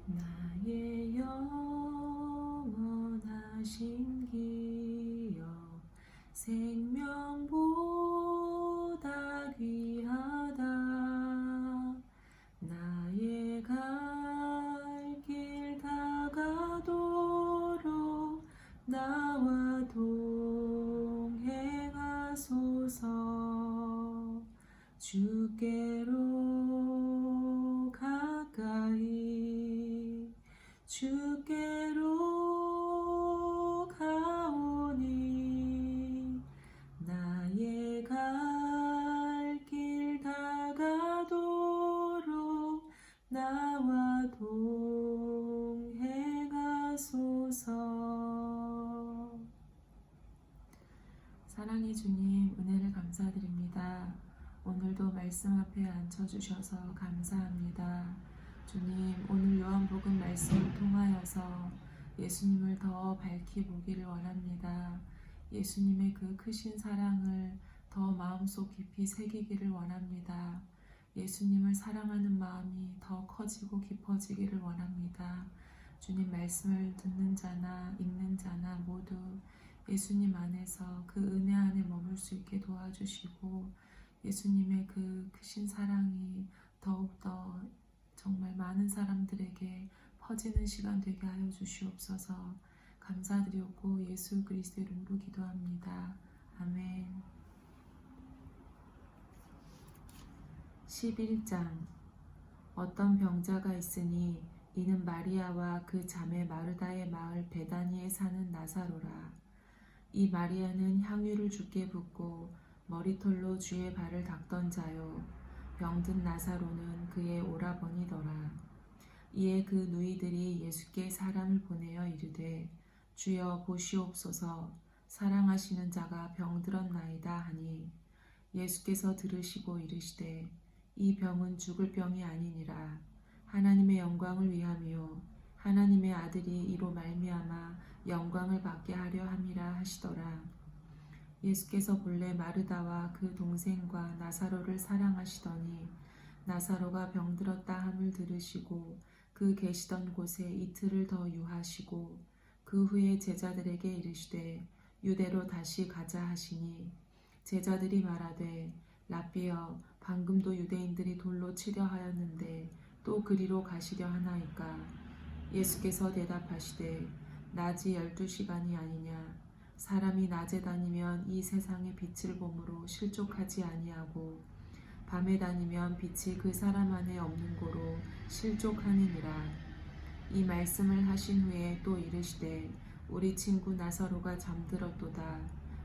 나의 영원하신 기여 생명보다 귀하다. 나의 갈 길 다가도록 나와 동행하소서. 주께로 가까이 주께로 가오니 나의 갈 길 다가도록 나와 동행하소서. 사랑의 주님, 은혜를 감사드립니다. 오늘도 말씀 앞에 앉혀주셔서 감사합니다. 주님, 오늘 요한복음 말씀을 통하여서 예수님을 더 밝히 보기를 원합니다. 예수님의 그 크신 사랑을 더 마음속 깊이 새기기를 원합니다. 예수님을 사랑하는 마음이 더 커지고 깊어지기를 원합니다. 주님 말씀을 듣는 자나 읽는 자나 모두 예수님 안에서 그 은혜 안에 머물 수 있게 도와주시고 예수님의 그 크신 사랑이 더욱더 정말 많은 사람들에게 퍼지는 시간 되게 하여 주시옵소서. 감사드렸고 예수 그리스도의 이름으로 기도합니다. 아멘. 11장. 어떤 병자가 있으니 이는 마리아와 그 자매 마르다의 마을 베다니에 사는 나사로라. 이 마리아는 향유를 주께 붓고 머리털로 주의 발을 닦던 자요, 병든 나사로는 그의 오라버니더라. 이에 그 누이들이 예수께 사람을 보내어 이르되 주여 보시옵소서, 사랑하시는 자가 병들었나이다 하니 예수께서 들으시고 이르시되 이 병은 죽을 병이 아니니라. 하나님의 영광을 위함이요 하나님의 아들이 이로 말미암아 영광을 받게 하려 함이라 하시더라. 예수께서 본래 마르다와 그 동생과 나사로를 사랑하시더니 나사로가 병들었다 함을 들으시고 그 계시던 곳에 이틀을 더 유하시고 그 후에 제자들에게 이르시되 유대로 다시 가자 하시니 제자들이 말하되 라삐여, 방금도 유대인들이 돌로 치려 하였는데 또 그리로 가시려 하나이까? 예수께서 대답하시되 낮이 12시간이 아니냐? 사람이 낮에 다니면 이 세상의 빛을 보므로 실족하지 아니하고 밤에 다니면 빛이 그 사람 안에 없는 고로 실족하느니라. 이 말씀을 하신 후에 또 이르시되 우리 친구 나사로가 잠들었도다.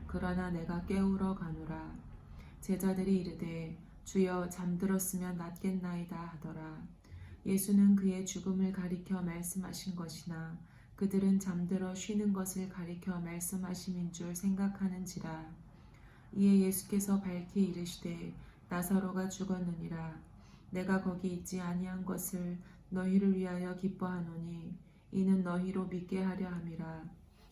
그러나 내가 깨우러 가노라. 제자들이 이르되 주여, 잠들었으면 낫겠나이다 하더라. 예수는 그의 죽음을 가리켜 말씀하신 것이나 그들은 잠들어 쉬는 것을 가리켜 말씀하심인 줄 생각하는지라. 이에 예수께서 밝히 이르시되 나사로가 죽었느니라. 내가 거기 있지 아니한 것을 너희를 위하여 기뻐하노니 이는 너희로 믿게 하려 함이라.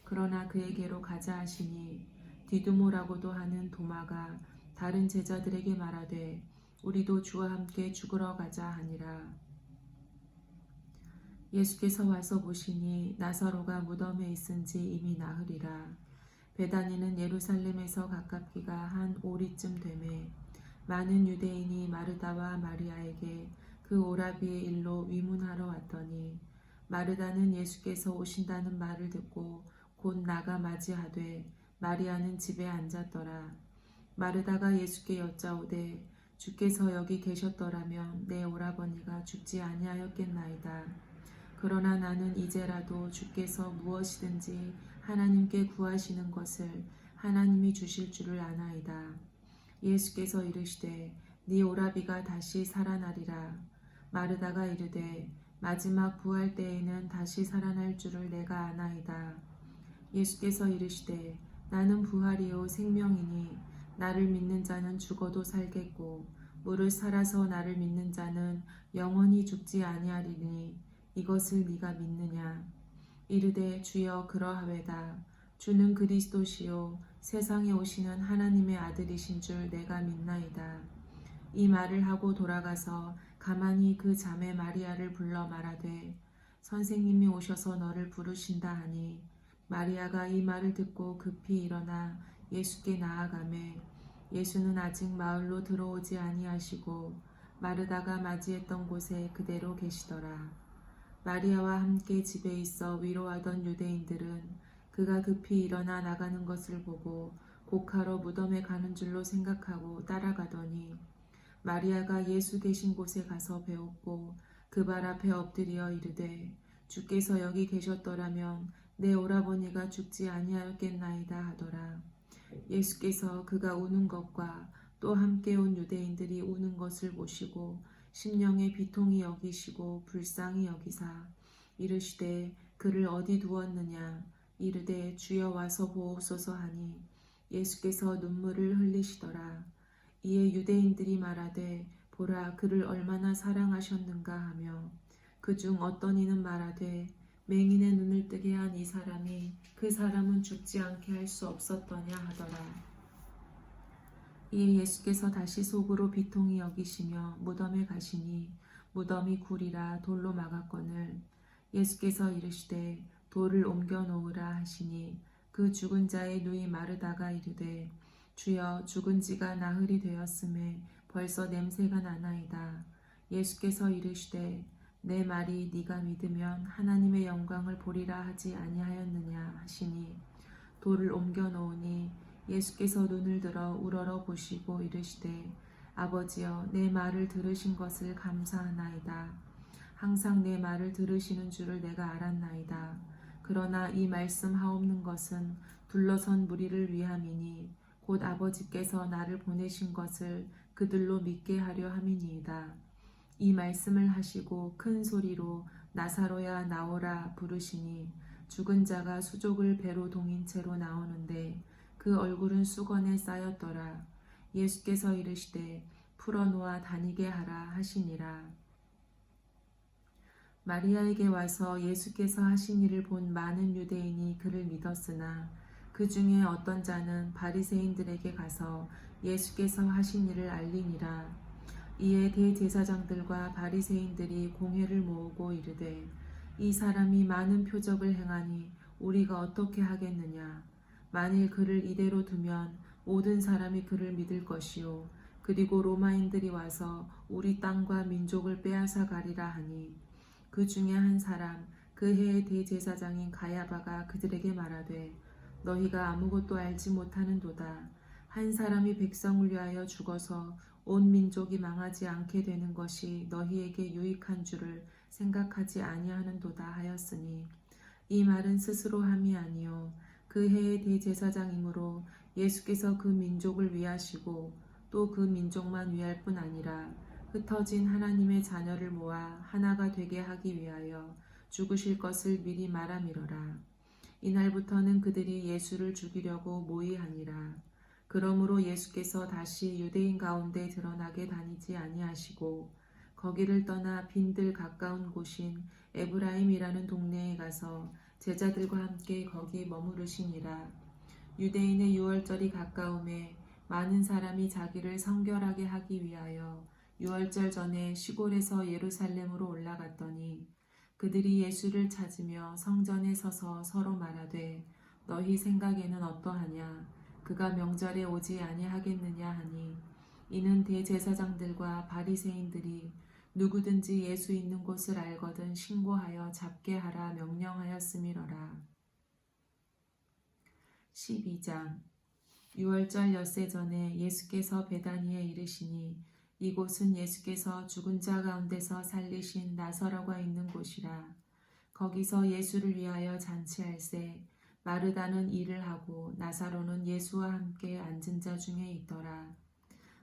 그러나 그에게로 가자 하시니 디두모라고도 하는 도마가 다른 제자들에게 말하되 우리도 주와 함께 죽으러 가자 하니라. 예수께서 와서 보시니 나사로가 무덤에 있은지 이미 나흘이라. 베다니는 예루살렘에서 가깝기가 한 오리쯤 되매 많은 유대인이 마르다와 마리아에게 그 오라비의 일로 위문하러 왔더니 마르다는 예수께서 오신다는 말을 듣고 곧 나가 맞이하되 마리아는 집에 앉았더라. 마르다가 예수께 여짜오되 주께서 여기 계셨더라면 내 오라버니가 죽지 아니하였겠나이다. 그러나 나는 이제라도 주께서 무엇이든지 하나님께 구하시는 것을 하나님이 주실 줄을 아나이다. 예수께서 이르시되 네 오라비가 다시 살아나리라. 마르다가 이르되 마지막 부활 때에는 다시 살아날 줄을 내가 아나이다. 예수께서 이르시되 나는 부활이요 생명이니 나를 믿는 자는 죽어도 살겠고 무릇 살아서 나를 믿는 자는 영원히 죽지 아니하리니 이것을 네가 믿느냐? 이르되 주여 그러하외다. 주는 그리스도시요 세상에 오시는 하나님의 아들이신 줄 내가 믿나이다. 이 말을 하고 돌아가서 가만히 그 자매 마리아를 불러 말하되 선생님이 오셔서 너를 부르신다 하니 마리아가 이 말을 듣고 급히 일어나 예수께 나아가매 예수는 아직 마을로 들어오지 아니하시고 마르다가 맞이했던 곳에 그대로 계시더라. 마리아와 함께 집에 있어 위로하던 유대인들은 그가 급히 일어나 나가는 것을 보고 곡하러 무덤에 가는 줄로 생각하고 따라가더니 마리아가 예수 계신 곳에 가서 배웠고 그 발 앞에 엎드려 이르되 주께서 여기 계셨더라면 내 오라버니가 죽지 아니하였겠나이다 하더라. 예수께서 그가 우는 것과 또 함께 온 유대인들이 우는 것을 보시고 심령에 비통히 여기시고 불쌍히 여기사 이르시되 그를 어디 두었느냐 이르되 주여 와서 보옵소서 하니 예수께서 눈물을 흘리시더라. 이에 유대인들이 말하되 보라 그를 얼마나 사랑하셨는가 하며 그중 어떤 이는 말하되 맹인의 눈을 뜨게 한 이 사람이 그 사람은 죽지 않게 할 수 없었더냐 하더라. 이에 예수께서 다시 속으로 비통히 여기시며 무덤에 가시니 무덤이 굴이라 돌로 막았거늘 예수께서 이르시되 돌을 옮겨 놓으라 하시니 그 죽은 자의 누이 마르다가 이르되 주여 죽은 지가 나흘이 되었음에 벌써 냄새가 나나이다. 예수께서 이르시되 내 말이 네가 믿으면 하나님의 영광을 보리라 하지 아니하였느냐 하시니 돌을 옮겨 놓으니 예수께서 눈을 들어 우러러 보시고 이르시되 아버지여 내 말을 들으신 것을 감사하나이다. 항상 내 말을 들으시는 줄을 내가 알았나이다. 그러나 이 말씀 하옵는 것은 둘러선 무리를 위함이니 곧 아버지께서 나를 보내신 것을 그들로 믿게 하려 함이니이다. 이 말씀을 하시고 큰 소리로 나사로야 나오라 부르시니 죽은 자가 수족을 배로 동인 채로 나오는데 그 얼굴은 수건에 쌓였더라. 예수께서 이르시되 풀어놓아 다니게 하라 하시니라. 마리아에게 와서 예수께서 하신 일을 본 많은 유대인이 그를 믿었으나 그 중에 어떤 자는 바리새인들에게 가서 예수께서 하신 일을 알리니라. 이에 대제사장들과 바리새인들이 공회를 모으고 이르되 이 사람이 많은 표적을 행하니 우리가 어떻게 하겠느냐. 만일 그를 이대로 두면 모든 사람이 그를 믿을 것이요 그리고 로마인들이 와서 우리 땅과 민족을 빼앗아 가리라 하니 그 중에 한 사람 그 해의 대제사장인 가야바가 그들에게 말하되 너희가 아무것도 알지 못하는도다. 한 사람이 백성을 위하여 죽어서 온 민족이 망하지 않게 되는 것이 너희에게 유익한 줄을 생각하지 아니하는도다 하였으니 이 말은 스스로 함이 아니요 그 해의 대제사장이므로 예수께서 그 민족을 위하시고 또 그 민족만 위할 뿐 아니라 흩어진 하나님의 자녀를 모아 하나가 되게 하기 위하여 죽으실 것을 미리 말함이로라. 이날부터는 그들이 예수를 죽이려고 모의하니라. 그러므로 예수께서 다시 유대인 가운데 드러나게 다니지 아니하시고 거기를 떠나 빈들 가까운 곳인 에브라임이라는 동네에 가서 제자들과 함께 거기 머무르시니라. 유대인의 유월절이 가까움에 많은 사람이 자기를 성결하게 하기 위하여 유월절 전에 시골에서 예루살렘으로 올라갔더니 그들이 예수를 찾으며 성전에 서서 서로 말하되 너희 생각에는 어떠하냐 그가 명절에 오지 아니하겠느냐 하니 이는 대제사장들과 바리새인들이 누구든지 예수 있는 곳을 알거든 신고하여 잡게 하라 명령하였음이로라. 12장 유월절 엿새 전에 예수께서 베다니에 이르시니 이곳은 예수께서 죽은 자 가운데서 살리신 나사로가 있는 곳이라. 거기서 예수를 위하여 잔치할새 마르다는 일을 하고 나사로는 예수와 함께 앉은 자 중에 있더라.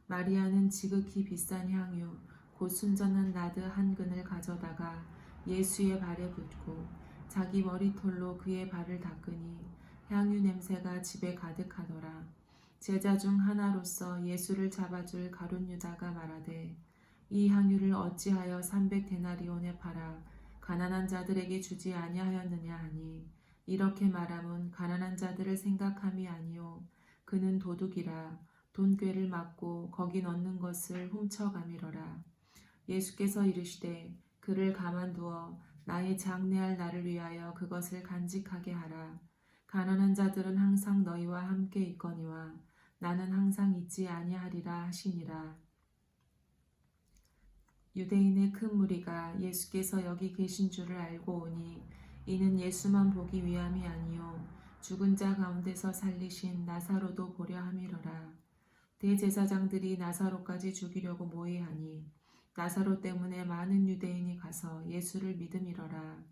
마리아는 지극히 비싼 향유 곧 순전한 나드 한 근을 가져다가 예수의 발에 붓고 자기 머리털로 그의 발을 닦으니 향유 냄새가 집에 가득하더라. 제자 중 하나로서 예수를 잡아줄 가룟 유다가 말하되 이 향유를 어찌하여 300데나리온에 팔아 가난한 자들에게 주지 아니하였느냐 하니 이렇게 말함은 가난한 자들을 생각함이 아니요 그는 도둑이라 돈꾀를 맞고 거기 넣는 것을 훔쳐가미러라. 예수께서 이르시되 그를 가만두어 나의 장래할 나를 위하여 그것을 간직하게 하라. 가난한 자들은 항상 너희와 함께 있거니와 나는 항상 있지 아니하리라 하시니라. 유대인의 큰 무리가 예수께서 여기 계신 줄을 알고 오니 이는 예수만 보기 위함이 아니요 죽은 자 가운데서 살리신 나사로도 보려 함이로라. 대제사장들이 나사로까지 죽이려고 모의하니 나사로 때문에 많은 유대인이 가서 예수를 믿음이로라.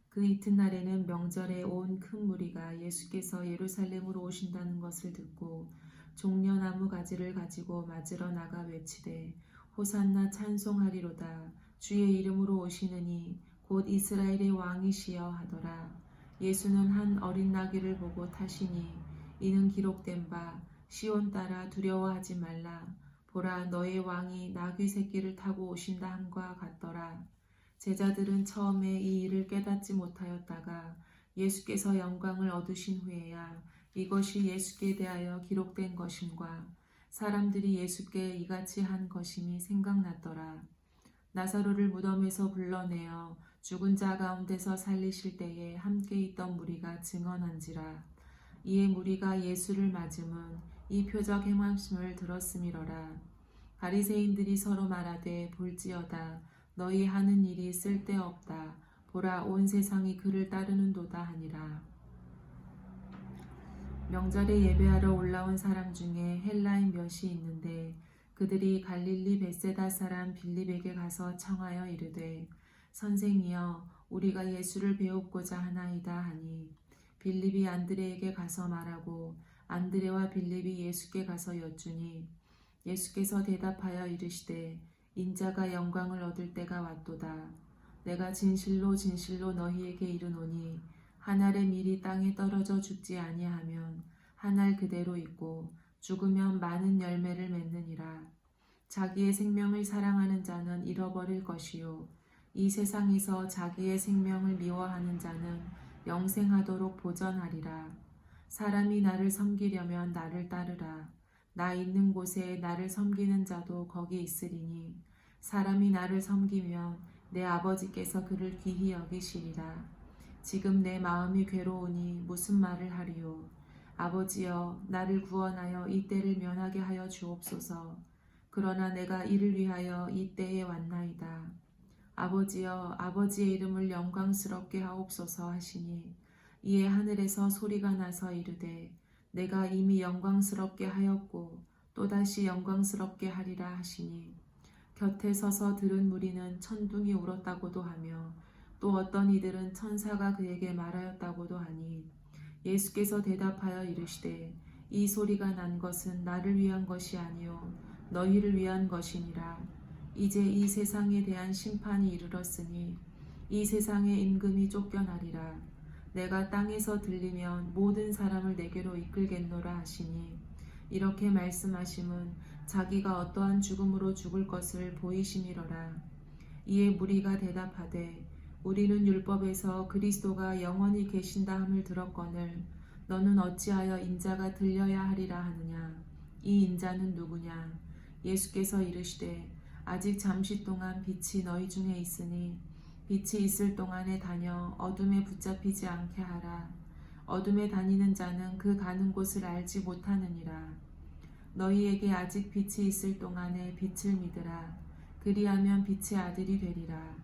그 이튿날에는 명절에 온 큰 무리가 예수께서 예루살렘으로 오신다는 것을 듣고 종려나무 가지를 가지고 맞으러 나가 외치되 호산나 찬송하리로다. 주의 이름으로 오시느니 곧 이스라엘의 왕이시여 하더라. 예수는 한 어린 나귀를 보고 타시니 이는 기록된 바 시온 딸아 두려워하지 말라. 보라 너의 왕이 나귀 새끼를 타고 오신다 함과 같더라. 제자들은 처음에 이 일을 깨닫지 못하였다가 예수께서 영광을 얻으신 후에야 이것이 예수께 대하여 기록된 것임과 사람들이 예수께 이같이 한 것임이 생각났더라. 나사로를 무덤에서 불러내어 죽은 자 가운데서 살리실 때에 함께 있던 무리가 증언한지라. 이에 무리가 예수를 맞음은 이 표적 행하심을 들었음이로라. 바리새인들이 서로 말하되 볼지어다 너희 하는 일이 쓸데없다. 보라 온 세상이 그를 따르는도다 하니라. 명절에 예배하러 올라온 사람 중에 헬라인 몇이 있는데 그들이 갈릴리 벳세다 사람 빌립에게 가서 청하여 이르되 선생이여 우리가 예수를 배웁고자 하나이다 하니 빌립이 안드레에게 가서 말하고 안드레와 빌립이 예수께 가서 여쭈니 예수께서 대답하여 이르시되 인자가 영광을 얻을 때가 왔도다. 내가 진실로 진실로 너희에게 이르노니 한 알의 밀이 땅에 떨어져 죽지 아니하면 한 알 그대로 있고 죽으면 많은 열매를 맺느니라. 자기의 생명을 사랑하는 자는 잃어버릴 것이요 이 세상에서 자기의 생명을 미워하는 자는 영생하도록 보전하리라. 사람이 나를 섬기려면 나를 따르라. 나 있는 곳에 나를 섬기는 자도 거기 있으리니 사람이 나를 섬기면 내 아버지께서 그를 귀히 여기시리라. 지금 내 마음이 괴로우니 무슨 말을 하리요. 아버지여 나를 구원하여 이 때를 면하게 하여 주옵소서. 그러나 내가 이를 위하여 이 때에 왔나이다. 아버지여 아버지의 이름을 영광스럽게 하옵소서 하시니 이에 하늘에서 소리가 나서 이르되 내가 이미 영광스럽게 하였고 또다시 영광스럽게 하리라 하시니 곁에 서서 들은 무리는 천둥이 울었다고도 하며 또 어떤 이들은 천사가 그에게 말하였다고도 하니 예수께서 대답하여 이르시되 이 소리가 난 것은 나를 위한 것이 아니요 너희를 위한 것이니라. 이제 이 세상에 대한 심판이 이르렀으니 이 세상의 임금이 쫓겨나리라. 내가 땅에서 들리면 모든 사람을 내게로 이끌겠노라 하시니 이렇게 말씀하심은 자기가 어떠한 죽음으로 죽을 것을 보이심이로라. 이에 무리가 대답하되 우리는 율법에서 그리스도가 영원히 계신다 함을 들었거늘 너는 어찌하여 인자가 들려야 하리라 하느냐. 이 인자는 누구냐. 예수께서 이르시되 아직 잠시 동안 빛이 너희 중에 있으니 빛이 있을 동안에 다녀 어둠에 붙잡히지 않게 하라. 어둠에 다니는 자는 그 가는 곳을 알지 못하느니라. 너희에게 아직 빛이 있을 동안에 빛을 믿으라. 그리하면 빛의 아들이 되리라.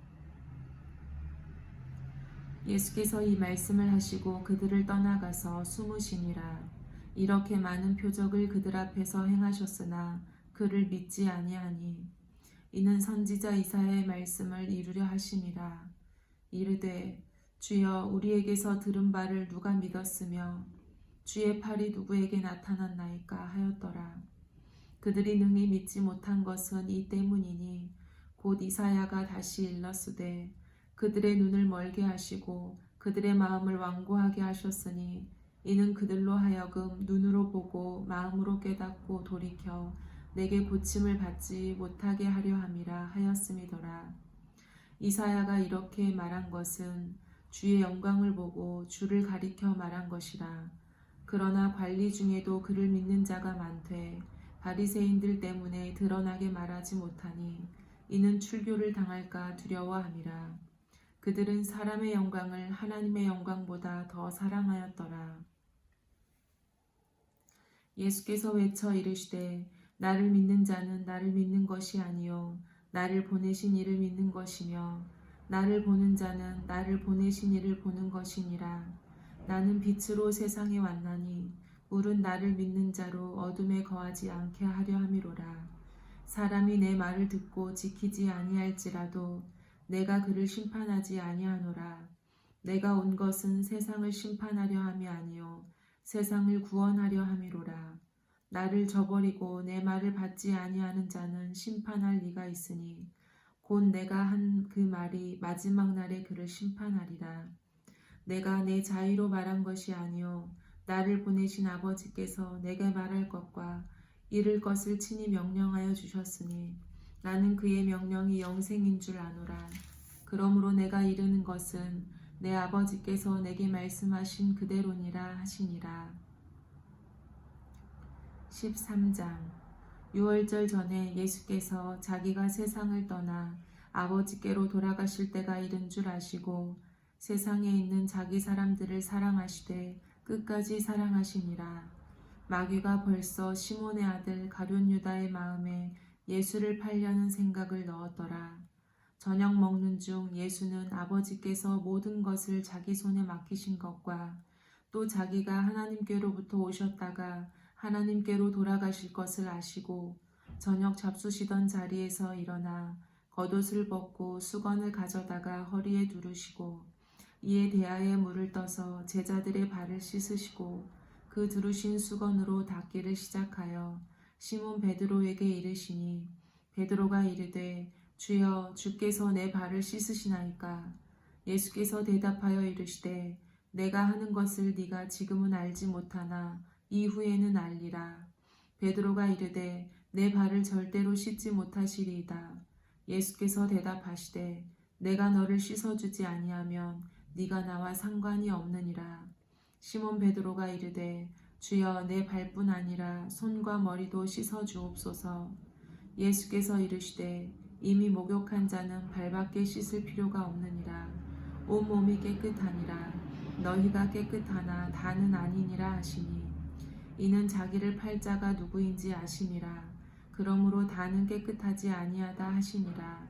예수께서 이 말씀을 하시고 그들을 떠나가서 숨으시니라. 이렇게 많은 표적을 그들 앞에서 행하셨으나 그를 믿지 아니하니 이는 선지자 이사야의 말씀을 이루려 하심이라. 이르되 주여 우리에게서 들은 바를 누가 믿었으며 주의 팔이 누구에게 나타났나이까 하였더라. 그들이 능히 믿지 못한 것은 이 때문이니 곧 이사야가 다시 일렀으되 그들의 눈을 멀게 하시고 그들의 마음을 완고하게 하셨으니 이는 그들로 하여금 눈으로 보고 마음으로 깨닫고 돌이켜 내게 고침을 받지 못하게 하려 함이라 하였음이더라. 이사야가 이렇게 말한 것은 주의 영광을 보고 주를 가리켜 말한 것이라. 그러나 관리 중에도 그를 믿는 자가 많되 바리새인들 때문에 드러나게 말하지 못하니 이는 출교를 당할까 두려워함이라. 그들은 사람의 영광을 하나님의 영광보다 더 사랑하였더라. 예수께서 외쳐 이르시되 나를 믿는 자는 나를 믿는 것이 아니요 나를 보내신 이를 믿는 것이며 나를 보는 자는 나를 보내신 이를 보는 것이니라. 나는 빛으로 세상에 왔나니 물은 나를 믿는 자로 어둠에 거하지 않게 하려 함이로라. 사람이 내 말을 듣고 지키지 아니할지라도 내가 그를 심판하지 아니하노라. 내가 온 것은 세상을 심판하려 함이 아니요 세상을 구원하려 함이로라. 나를 저버리고 내 말을 받지 아니하는 자는 심판할 리가 있으니 곧 내가 한 그 말이 마지막 날에 그를 심판하리라. 내가 내 자의로 말한 것이 아니요 나를 보내신 아버지께서 내게 말할 것과 이를 것을 친히 명령하여 주셨으니 나는 그의 명령이 영생인 줄 아노라. 그러므로 내가 이르는 것은 내 아버지께서 내게 말씀하신 그대로니라 하시니라. 13장. 유월절 전에 예수께서 자기가 세상을 떠나 아버지께로 돌아가실 때가 이른 줄 아시고 세상에 있는 자기 사람들을 사랑하시되 끝까지 사랑하시니라. 마귀가 벌써 시몬의 아들 가룟 유다의 마음에 예수를 팔려는 생각을 넣었더라. 저녁 먹는 중 예수는 아버지께서 모든 것을 자기 손에 맡기신 것과 또 자기가 하나님께로부터 오셨다가 하나님께로 돌아가실 것을 아시고 저녁 잡수시던 자리에서 일어나 겉옷을 벗고 수건을 가져다가 허리에 두르시고 이에 대하에 물을 떠서 제자들의 발을 씻으시고 그 두르신 수건으로 닦기를 시작하여 시몬 베드로에게 이르시니 베드로가 이르되 주여 주께서 내 발을 씻으시나이까. 예수께서 대답하여 이르시되 내가 하는 것을 네가 지금은 알지 못하나 이후에는 알리라. 베드로가 이르되 내 발을 절대로 씻지 못하시리이다. 예수께서 대답하시되 내가 너를 씻어주지 아니하면 네가 나와 상관이 없느니라. 시몬 베드로가 이르되 주여 내 발뿐 아니라 손과 머리도 씻어주옵소서. 예수께서 이르시되 이미 목욕한 자는 발밖에 씻을 필요가 없느니라. 온 몸이 깨끗하니라. 너희가 깨끗하나 다는 아니니라 하시니 이는 자기를 팔 자가 누구인지 아심이라. 그러므로 다는 깨끗하지 아니하다 하시니라.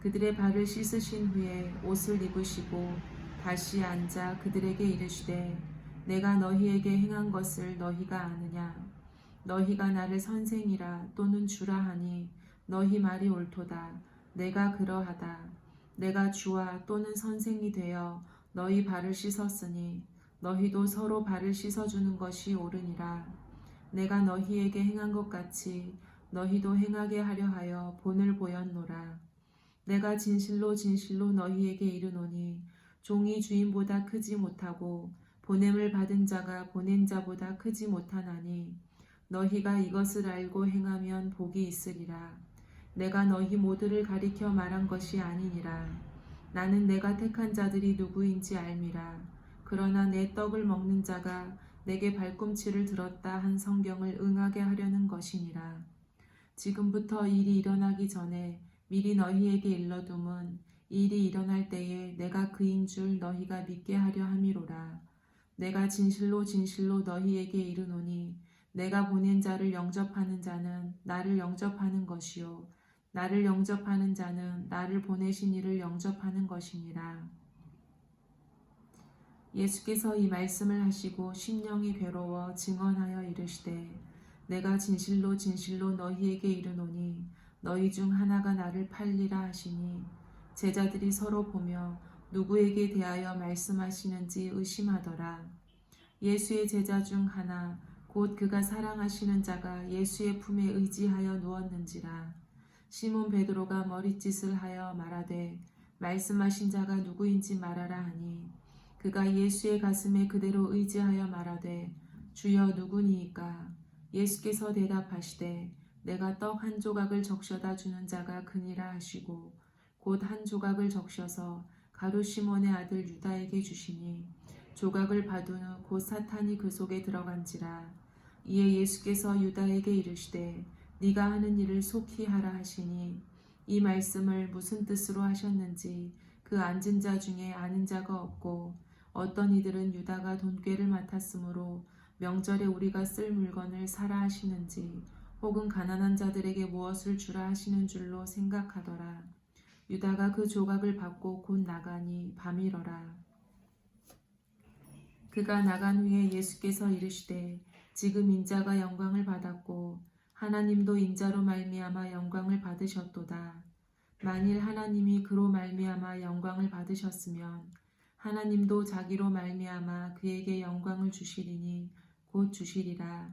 그들의 발을 씻으신 후에 옷을 입으시고 다시 앉아 그들에게 이르시되 내가 너희에게 행한 것을 너희가 아느냐. 너희가 나를 선생이라 또는 주라 하니 너희 말이 옳도다. 내가 그러하다. 내가 주와 또는 선생이 되어 너희 발을 씻었으니 너희도 서로 발을 씻어주는 것이 옳으니라. 내가 너희에게 행한 것 같이 너희도 행하게 하려 하여 본을 보였노라. 내가 진실로 진실로 너희에게 이르노니 종이 주인보다 크지 못하고 보냄을 받은 자가 보낸 자보다 크지 못하나니 너희가 이것을 알고 행하면 복이 있으리라. 내가 너희 모두를 가리켜 말한 것이 아니니라. 나는 내가 택한 자들이 누구인지 알미라. 그러나 내 떡을 먹는 자가 내게 발꿈치를 들었다 한 성경을 응하게 하려는 것이니라. 지금부터 일이 일어나기 전에 미리 너희에게 일러둠은 일이 일어날 때에 내가 그인 줄 너희가 믿게 하려 함이로라. 내가 진실로 진실로 너희에게 이르노니 내가 보낸 자를 영접하는 자는 나를 영접하는 것이요 나를 영접하는 자는 나를 보내신 이를 영접하는 것이니라. 예수께서 이 말씀을 하시고 심령이 괴로워 증언하여 이르시되 내가 진실로 진실로 너희에게 이르노니 너희 중 하나가 나를 팔리라 하시니 제자들이 서로 보며 누구에게 대하여 말씀하시는지 의심하더라. 예수의 제자 중 하나 곧 그가 사랑하시는 자가 예수의 품에 의지하여 누웠는지라. 시몬 베드로가 머릿짓을 하여 말하되 말씀하신 자가 누구인지 말하라 하니 그가 예수의 가슴에 그대로 의지하여 말하되 주여 누구니이까. 예수께서 대답하시되 내가 떡 한 조각을 적셔다 주는 자가 그니라 하시고 곧 한 조각을 적셔서 가룟 시몬의 아들 유다에게 주시니 조각을 받은 후 곧 사탄이 그 속에 들어간지라. 이에 예수께서 유다에게 이르시되 네가 하는 일을 속히 하라 하시니 이 말씀을 무슨 뜻으로 하셨는지 그 앉은 자 중에 아는 자가 없고 어떤 이들은 유다가 돈꾀를 맡았으므로 명절에 우리가 쓸 물건을 사라 하시는지 혹은 가난한 자들에게 무엇을 주라 하시는 줄로 생각하더라. 유다가 그 조각을 받고 곧 나가니 밤이러라. 그가 나간 후에 예수께서 이르시되 지금 인자가 영광을 받았고 하나님도 인자로 말미암아 영광을 받으셨도다. 만일 하나님이 그로 말미암아 영광을 받으셨으면 하나님도 자기로 말미암아 그에게 영광을 주시리니 곧 주시리라.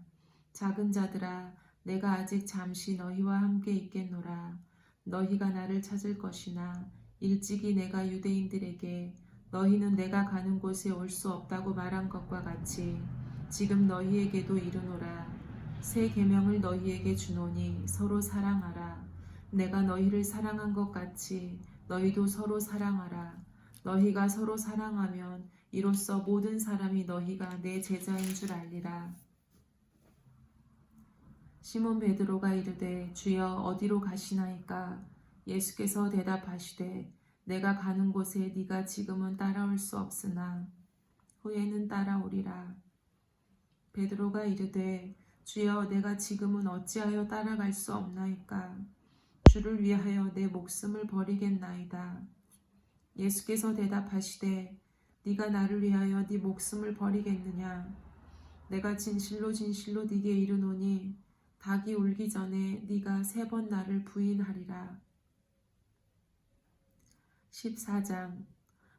작은 자들아 내가 아직 잠시 너희와 함께 있겠노라. 너희가 나를 찾을 것이나 일찍이 내가 유대인들에게 너희는 내가 가는 곳에 올 수 없다고 말한 것과 같이 지금 너희에게도 이르노라. 새 계명을 너희에게 주노니 서로 사랑하라. 내가 너희를 사랑한 것 같이 너희도 서로 사랑하라. 너희가 서로 사랑하면 이로써 모든 사람이 너희가 내 제자인 줄 알리라. 시몬 베드로가 이르되 주여 어디로 가시나이까? 예수께서 대답하시되 내가 가는 곳에 네가 지금은 따라올 수 없으나 후에는 따라오리라. 베드로가 이르되 주여 내가 지금은 어찌하여 따라갈 수 없나이까? 주를 위하여 내 목숨을 버리겠나이다. 예수께서 대답하시되 네가 나를 위하여 네 목숨을 버리겠느냐? 내가 진실로 진실로 네게 이르노니 닭이 울기 전에 네가 3번 나를 부인하리라. 14장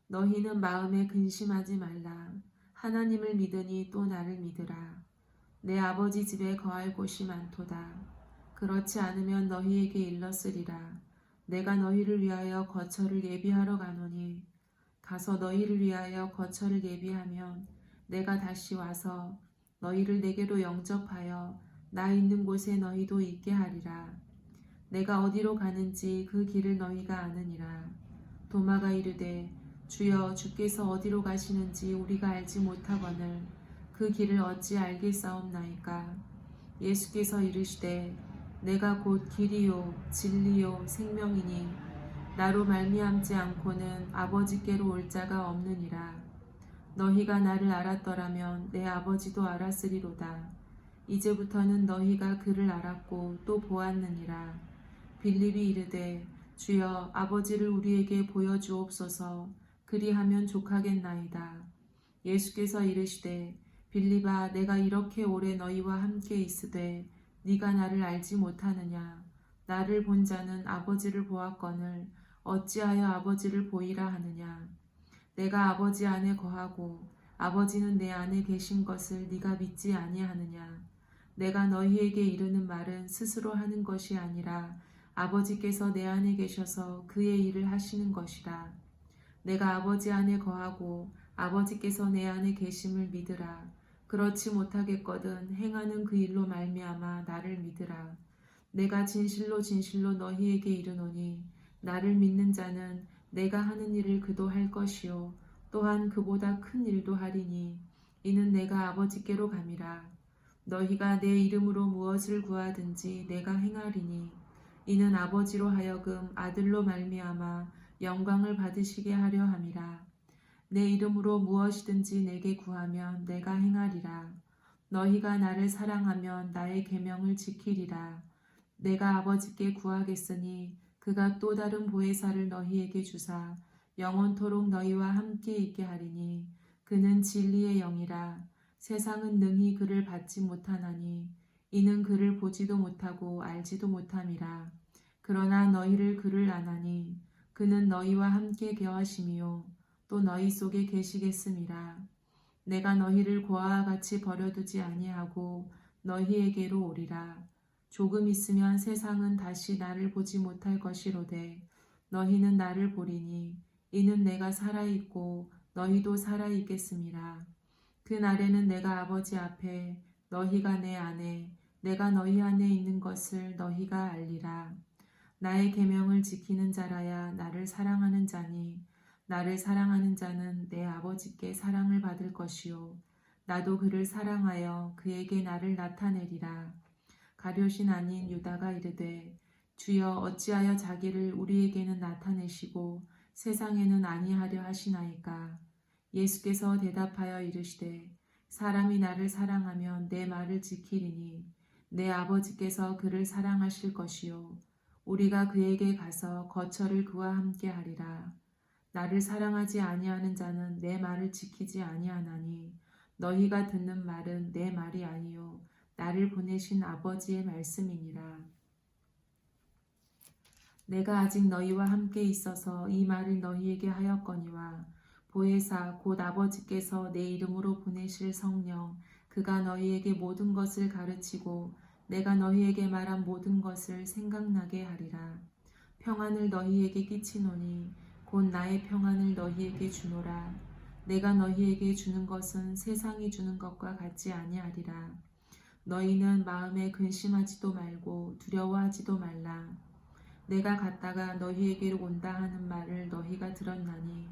너희는 마음에 근심하지 말라. 하나님을 믿으니 또 나를 믿으라. 내 아버지 집에 거할 곳이 많도다. 그렇지 않으면 너희에게 일렀으리라. 내가 너희를 위하여 거처를 예비하러 가노니 가서 너희를 위하여 거처를 예비하면 내가 다시 와서 너희를 내게로 영접하여 나 있는 곳에 너희도 있게 하리라. 내가 어디로 가는지 그 길을 너희가 아느니라. 도마가 이르되 주여 주께서 어디로 가시는지 우리가 알지 못하거늘 그 길을 어찌 알겠사옵나이까? 예수께서 이르시되 내가 곧 길이요 진리요 생명이니 나로 말미암지 않고는 아버지께로 올 자가 없느니라. 너희가 나를 알았더라면 내 아버지도 알았으리로다. 이제부터는 너희가 그를 알았고 또 보았느니라. 빌립이 이르되 주여 아버지를 우리에게 보여주옵소서. 그리하면 족하겠나이다. 예수께서 이르시되 빌립아 내가 이렇게 오래 너희와 함께 있으되 네가 나를 알지 못하느냐? 나를 본 자는 아버지를 보았거늘 어찌하여 아버지를 보이라 하느냐? 내가 아버지 안에 거하고 아버지는 내 안에 계신 것을 네가 믿지 아니하느냐? 내가 너희에게 이르는 말은 스스로 하는 것이 아니라 아버지께서 내 안에 계셔서 그의 일을 하시는 것이라. 내가 아버지 안에 거하고 아버지께서 내 안에 계심을 믿으라. 그렇지 못하겠거든 행하는 그 일로 말미암아 나를 믿으라. 내가 진실로 진실로 너희에게 이르노니 나를 믿는 자는 내가 하는 일을 그도 할 것이요 또한 그보다 큰 일도 하리니 이는 내가 아버지께로 감이라. 너희가 내 이름으로 무엇을 구하든지 내가 행하리니 이는 아버지로 하여금 아들로 말미암아 영광을 받으시게 하려 함이라. 내 이름으로 무엇이든지 내게 구하면 내가 행하리라. 너희가 나를 사랑하면 나의 계명을 지키리라. 내가 아버지께 구하겠으니 그가 또 다른 보혜사를 너희에게 주사 영원토록 너희와 함께 있게 하리니 그는 진리의 영이라. 세상은 능히 그를 받지 못하나니 이는 그를 보지도 못하고 알지도 못함이라. 그러나 너희를 그를 아나니 그는 너희와 함께 계하심이요 또 너희 속에 계시겠음이라. 내가 너희를 고아와 같이 버려두지 아니하고 너희에게로 오리라. 조금 있으면 세상은 다시 나를 보지 못할 것이로되 너희는 나를 보리니 이는 내가 살아있고 너희도 살아있겠음이라. 그날에는 내가 아버지 앞에 너희가 내 안에 내가 너희 안에 있는 것을 너희가 알리라. 나의 계명을 지키는 자라야 나를 사랑하는 자니 나를 사랑하는 자는 내 아버지께 사랑을 받을 것이요 나도 그를 사랑하여 그에게 나를 나타내리라. 가룟이 아닌 유다가 이르되 주여 어찌하여 자기를 우리에게는 나타내시고 세상에는 아니하려 하시나이까. 예수께서 대답하여 이르시되 사람이 나를 사랑하면 내 말을 지키리니 내 아버지께서 그를 사랑하실 것이요 우리가 그에게 가서 거처를 그와 함께 하리라. 나를 사랑하지 아니하는 자는 내 말을 지키지 아니하나니 너희가 듣는 말은 내 말이 아니요 나를 보내신 아버지의 말씀이니라. 내가 아직 너희와 함께 있어서 이 말을 너희에게 하였거니와 보혜사 곧 아버지께서 내 이름으로 보내실 성령 그가 너희에게 모든 것을 가르치고 내가 너희에게 말한 모든 것을 생각나게 하리라. 평안을 너희에게 끼치노니 곧 나의 평안을 너희에게 주노라. 내가 너희에게 주는 것은 세상이 주는 것과 같지 아니하리라. 너희는 마음에 근심하지도 말고 두려워하지도 말라. 내가 갔다가 너희에게로 온다 하는 말을 너희가 들었나니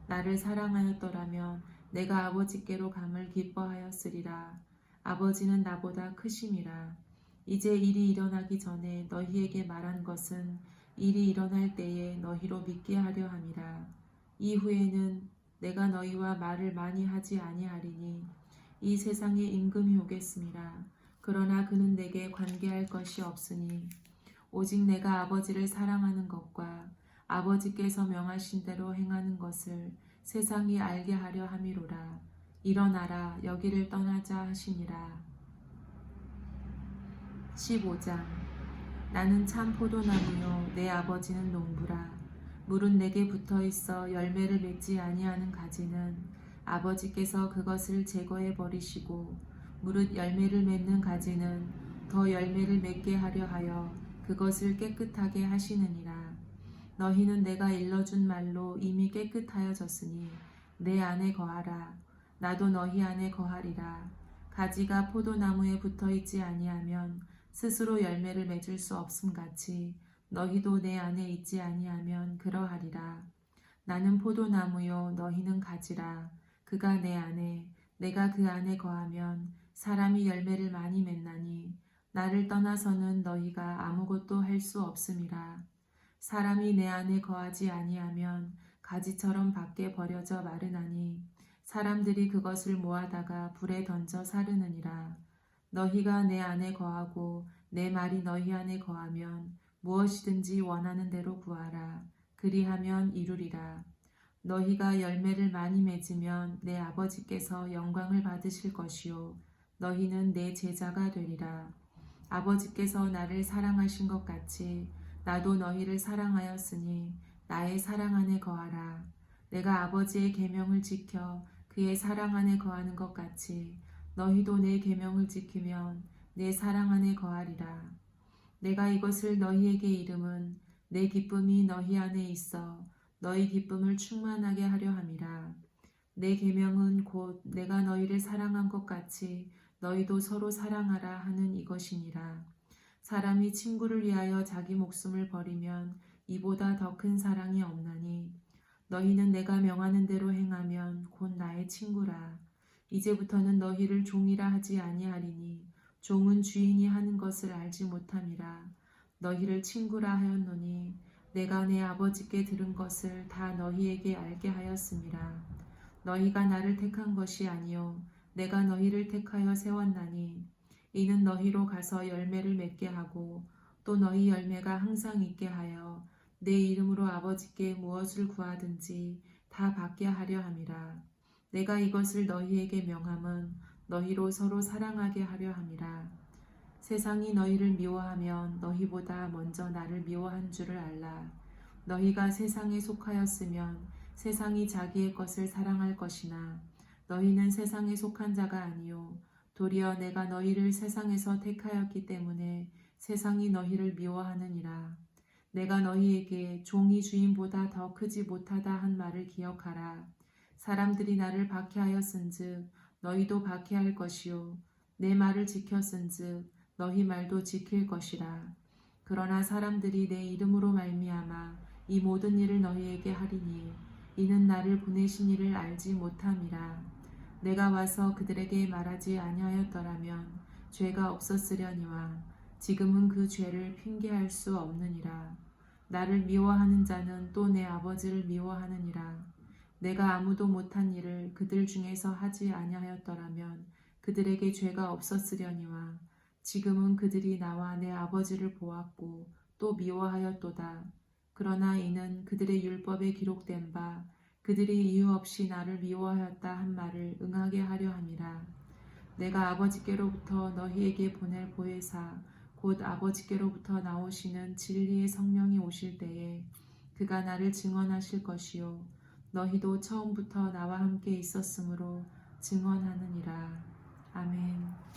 나를 사랑하였더라면 내가 아버지께로 감을 기뻐하였으리라. 아버지는 나보다 크심이라. 이제 일이 일어나기 전에 너희에게 말한 것은 일이 일어날 때에 너희로 믿게 하려 함이라. 이후에는 내가 너희와 말을 많이 하지 아니하리니 이 세상에 임금이 오겠습니다. 그러나 그는 내게 관계할 것이 없으니 오직 내가 아버지를 사랑하는 것과 아버지께서 명하신 대로 행하는 것을 세상이 알게 하려 함이로라. 일어나라 여기를 떠나자 하시니라. 15장 나는 참 포도나무요 내 아버지는 농부라. 물은 내게 붙어있어 열매를 맺지 아니하는 가지는 아버지께서 그것을 제거해 버리시고 무릇 열매를 맺는 가지는 더 열매를 맺게 하려 하여 그것을 깨끗하게 하시느니라. 너희는 내가 일러준 말로 이미 깨끗하여졌으니 내 안에 거하라. 나도 너희 안에 거하리라. 가지가 포도나무에 붙어있지 아니하면 스스로 열매를 맺을 수 없음같이 너희도 내 안에 있지 아니하면 그러하리라. 나는 포도나무요 너희는 가지라. 그가 내 안에 내가 그 안에 거하면 사람이 열매를 많이 맺나니 나를 떠나서는 너희가 아무것도 할 수 없음이라. 사람이 내 안에 거하지 아니하면 가지처럼 밖에 버려져 마르나니 사람들이 그것을 모아다가 불에 던져 사르느니라. 너희가 내 안에 거하고 내 말이 너희 안에 거하면 무엇이든지 원하는 대로 구하라. 그리하면 이루리라. 너희가 열매를 많이 맺으면 내 아버지께서 영광을 받으실 것이요 너희는 내 제자가 되리라. 아버지께서 나를 사랑하신 것 같이 나도 너희를 사랑하였으니 나의 사랑 안에 거하라. 내가 아버지의 계명을 지켜 그의 사랑 안에 거하는 것 같이 너희도 내 계명을 지키면 내 사랑 안에 거하리라. 내가 이것을 너희에게 이름은 내 기쁨이 너희 안에 있어 너희 기쁨을 충만하게 하려 함이라. 내 계명은 곧 내가 너희를 사랑한 것 같이 너희도 서로 사랑하라 하는 이것이니라. 사람이 친구를 위하여 자기 목숨을 버리면 이보다 더 큰 사랑이 없나니 너희는 내가 명하는 대로 행하면 곧 나의 친구라. 이제부터는 너희를 종이라 하지 아니하리니 종은 주인이 하는 것을 알지 못함이라. 너희를 친구라 하였노니 내가 내 아버지께 들은 것을 다 너희에게 알게 하였음이라. 너희가 나를 택한 것이 아니요 내가 너희를 택하여 세웠나니 이는 너희로 가서 열매를 맺게 하고 또 너희 열매가 항상 있게 하여 내 이름으로 아버지께 무엇을 구하든지 다 받게 하려 함이라. 내가 이것을 너희에게 명함은 너희로 서로 사랑하게 하려 함이라. 세상이 너희를 미워하면 너희보다 먼저 나를 미워한 줄을 알라. 너희가 세상에 속하였으면 세상이 자기의 것을 사랑할 것이나 너희는 세상에 속한 자가 아니요 도리어 내가 너희를 세상에서 택하였기 때문에 세상이 너희를 미워하느니라. 내가 너희에게 종이 주인보다 더 크지 못하다 한 말을 기억하라. 사람들이 나를 박해하였은즉 너희도 박해할 것이요 내 말을 지켰은즉 너희 말도 지킬 것이라. 그러나 사람들이 내 이름으로 말미암아 이 모든 일을 너희에게 하리니 이는 나를 보내신 이를 알지 못함이라. 내가 와서 그들에게 말하지 아니하였더라면 죄가 없었으려니와 지금은 그 죄를 핑계할 수 없느니라. 나를 미워하는 자는 또 내 아버지를 미워하느니라. 내가 아무도 못한 일을 그들 중에서 하지 아니하였더라면 그들에게 죄가 없었으려니와 지금은 그들이 나와 내 아버지를 보았고 또 미워하였도다. 그러나 이는 그들의 율법에 기록된 바 그들이 이유 없이 나를 미워하였다 한 말을 응하게 하려 함이라. 내가 아버지께로부터 너희에게 보낼 보혜사 곧 아버지께로부터 나오시는 진리의 성령이 오실 때에 그가 나를 증언하실 것이요 너희도 처음부터 나와 함께 있었으므로 증언하느니라. 아멘.